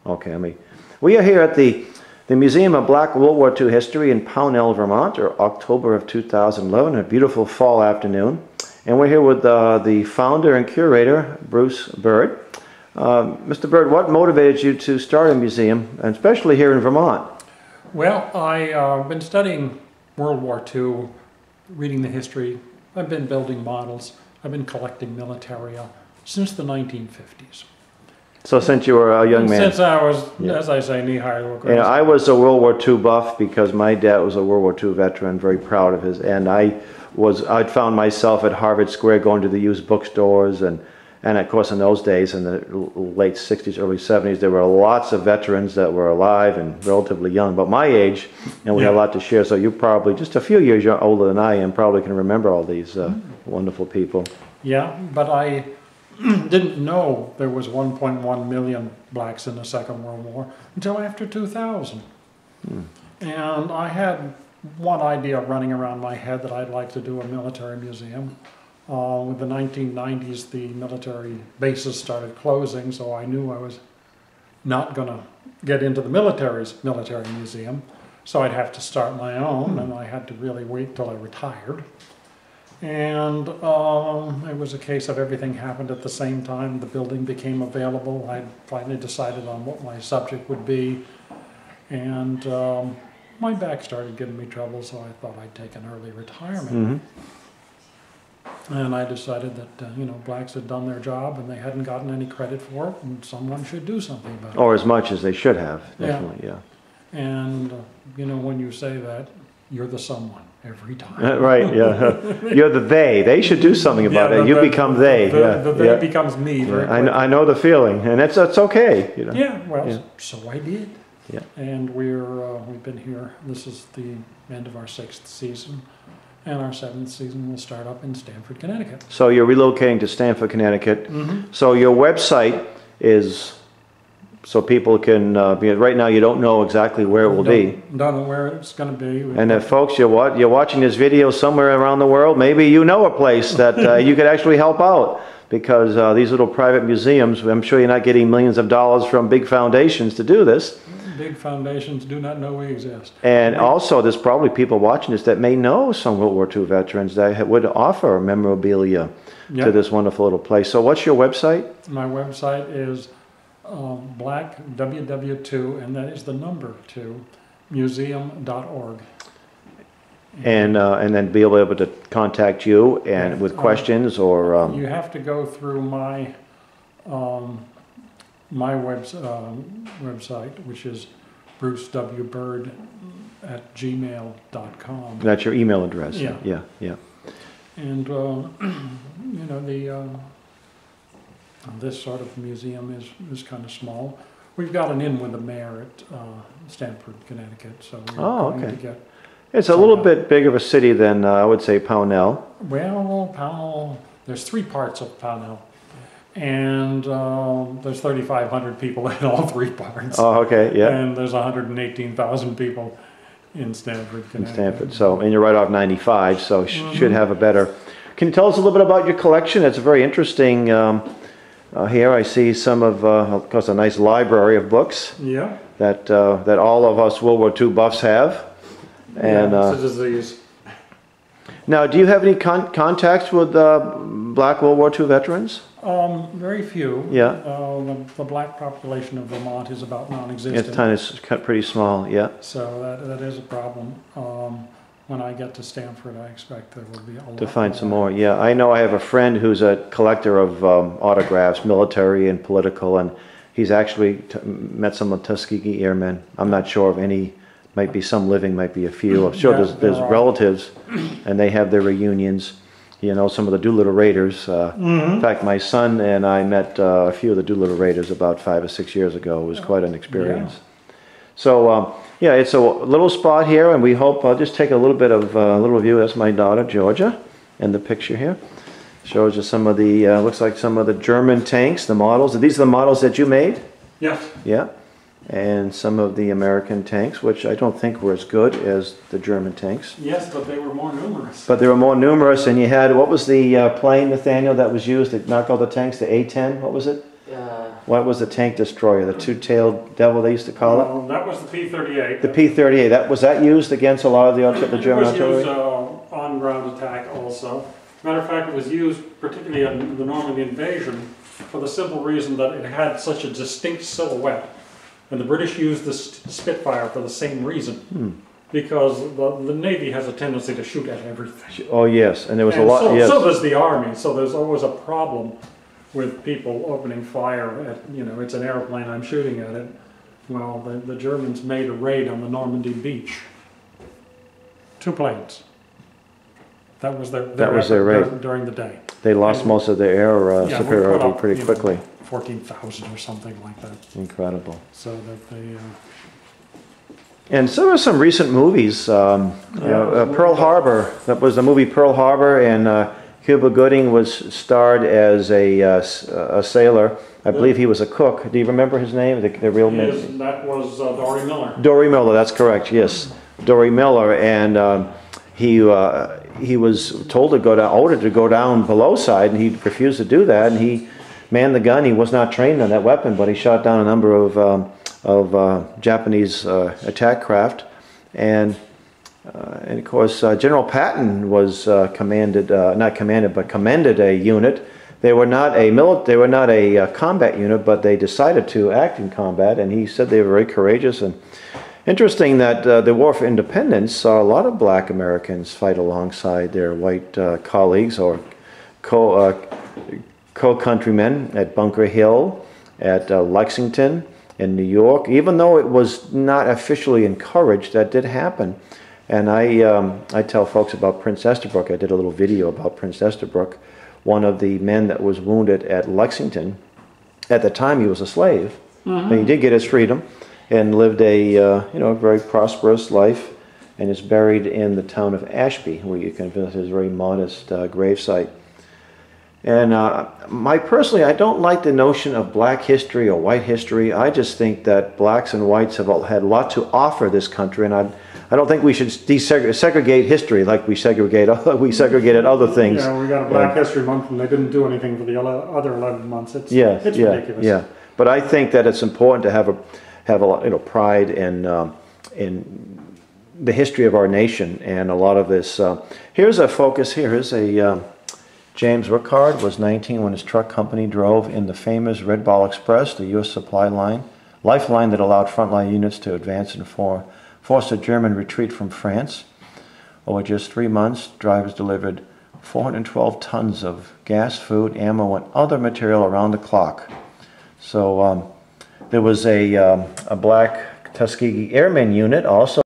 Okay, we are here at the Museum of Black World War II History in Pownell, Vermont, or October of 2011, a beautiful fall afternoon. And we're here with the founder and curator, Bruce Bird. Mr. Bird, what motivated you to start a museum, and especially here in Vermont? Well, I've been studying World War II, reading the history. I've been building models. I've been collecting militaria since the 1950s. So since you were a young man? Since I was, as I say, knee-high. And I was a World War II buff because my dad was a World War II veteran, very proud of his. And I'd found myself at Harvard Square going to the used bookstores, and of course in those days, in the late 60s, early 70s, there were lots of veterans that were alive and relatively young, but my age, and we had a lot to share. So you probably, just a few years older than I am, probably can remember all these wonderful people. Yeah, but I didn't know there was 1.1 million blacks in the Second World War until after 2000. And I had one idea running around my head that I'd like to do a military museum. With the 1990s, the military bases started closing, so I knew I was not going to get into the military museum, so I'd have to start my own, and I had to really wait till I retired. And it was a case of everything happened at the same time. The building became available. I finally decided on what my subject would be, and my back started giving me trouble, so I thought I'd take an early retirement. And I decided that, you know, blacks had done their job and they hadn't gotten any credit for it, and someone should do something about it. Or as much as they should have, definitely, yeah. And, you know, when you say that, you're the someone every time. Right, yeah. You're the they. They should do something about it. You become they. The they becomes me very quickly. I know the feeling, and it's okay. You know? Yeah, well, so I did. Yeah. And we've been here. This is the end of our 6th season. And our 7th season will start up in Stamford, Connecticut. So you're relocating to Stamford, Connecticut. So your website is, so people can, right now you don't know exactly where it will be. Don't know where it's going to be. And if folks, you're watching this video somewhere around the world, maybe you know a place that you could actually help out. Because these little private museums, I'm sure you're not getting millions of dollars from big foundations to do this. Big foundations do not know we exist. And also, there's probably people watching this that may know some World War II veterans that would offer memorabilia to this wonderful little place. So what's your website? My website is black ww2, and that is the number 2, museum.org. And then be able to contact you and with questions or... you have to go through my website, which is brucewbird@gmail.com. That's your email address. Yeah. Yeah. And you know, this sort of museum is kind of small. We've got an in with the mayor at Stamford, Connecticut, so we're going to get. It's a little bit bigger of a city than I would say Pownell. Well, Pownell. There's 3 parts of Pownell. And there's 3,500 people in all 3 parts. Oh, okay, yeah. And there's 118,000 people in Stamford, Connecticut. In Stamford, so, and you're right off 95, so should have a better... Can you tell us a little bit about your collection? It's very interesting. Here I see some of course, a nice library of books. Yeah. That all of us World War II buffs have. And, it's a disease. Now, do you have any contacts with black World War II veterans? Very few. Yeah. The black population of Vermont is about non-existent. It's pretty small, yeah. So that is a problem. When I get to Stamford, I expect there will be a lot to find some more, yeah. I know I have a friend who's a collector of autographs, military and political, and he's actually met some of Tuskegee Airmen. I'm not sure of any. Might be some living, might be a few. I'm sure there's relatives, and they have their reunions. You know, some of the Doolittle Raiders. In fact, my son and I met a few of the Doolittle Raiders about 5 or 6 years ago. It was quite an experience. Yeah. So, yeah, it's a little spot here, and we hope, I'll just take a little bit of a little view. That's my daughter, Georgia, in the picture here. Shows you some of the, looks like some of the German tanks, the models. These are the models that you made? Yes. Yeah. And some of the American tanks, which I don't think were as good as the German tanks. Yes, but they were more numerous. But they were more numerous, and you had, what was the plane, Nathaniel, that was used to knock all the tanks, the A-10, what was it? what was the tank destroyer? The two-tailed devil they used to call it? That was the P-38. The P-38. Was that used against a lot of the German artillery? It was used on ground attack also. Matter of fact, it was used particularly in the Normandy invasion for the simple reason that it had such a distinct silhouette. And the British used the Spitfire for the same reason. Because the Navy has a tendency to shoot at everything. Oh yes, and there was a lot. Yes. So does the Army. So there's always a problem with people opening fire at, it's an airplane, I'm shooting at it. Well, the Germans made a raid on the Normandy beach. 2 planes. That was their raid during the day. They lost most of their air superiority pretty quickly. 14,000 or something like that. Incredible. So that they. And so there were some recent movies. Pearl Harbor. That was the movie Pearl Harbor, and Cuba Gooding was starred as a sailor. I believe he was a cook. Do you remember his name? The real name? That was Dory Miller. Dory Miller. That's correct. Yes, Dory Miller, and he was told to go down, ordered to go down below side, and he refused to do that. And he manned the gun. He was not trained on that weapon, but he shot down a number of Japanese attack craft, and of course General Patton was commended a unit. They were not a combat unit, but they decided to act in combat, and he said they were very courageous. And interesting that the War for Independence saw a lot of black Americans fight alongside their white colleagues or co-countrymen at Bunker Hill, at Lexington, in New York. Even though it was not officially encouraged, that did happen. And I tell folks about Prince Esterbrook. I did a little video about Prince Esterbrook, one of the men that was wounded at Lexington. At the time, he was a slave. But he did get his freedom and lived a very prosperous life, and is buried in the town of Ashby, where you can visit his very modest gravesite. And personally, I don't like the notion of black history or white history. I just think that blacks and whites have all had a lot to offer this country, and I don't think we should segregate history like we segregated other things. Yeah, we got a Black History Month, and they didn't do anything for the other 11 months. It's ridiculous. Yeah. But I think that it's important to have a lot, pride in the history of our nation, and a lot of this. Here's a focus. Here's a. James Rickard was 19 when his truck company drove in the famous Red Ball Express, the U.S. supply lifeline that allowed frontline units to advance and force a German retreat from France. Over just 3 months, drivers delivered 412 tons of gas, food, ammo, and other material around the clock. So there was a black Tuskegee Airmen unit also.